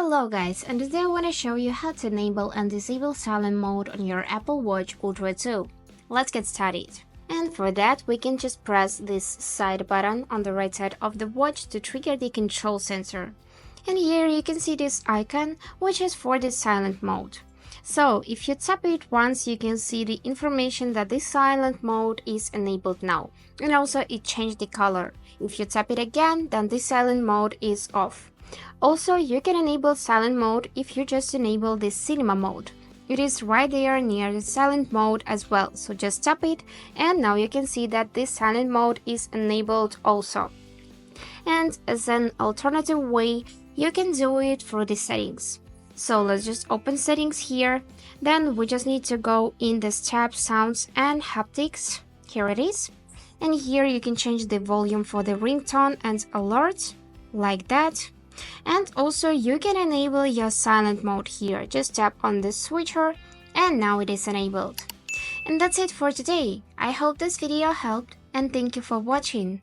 Hello guys, and today I want to show you how to enable and disable silent mode on your Apple Watch Ultra 2. Let's get started. And for that, we can just press this side button on the right side of the watch to trigger the control sensor. And here you can see this icon, which is for the silent mode. So if you tap it once, you can see the information that this silent mode is enabled now. And also it changed the color. If you tap it again, then this silent mode is off. Also, you can enable silent mode if you just enable the cinema mode. It is right there near the silent mode as well, so just tap it and now you can see that this silent mode is enabled also. And as an alternative way, you can do it through the settings. So let's just open settings here, then we just need to go in the tab sounds and haptics. Here it is. And here you can change the volume for the ringtone and alerts, like that. And also you can enable your silent mode here. Just tap on the switcher and now it is enabled. And that's it for today. I hope this video helped and thank you for watching.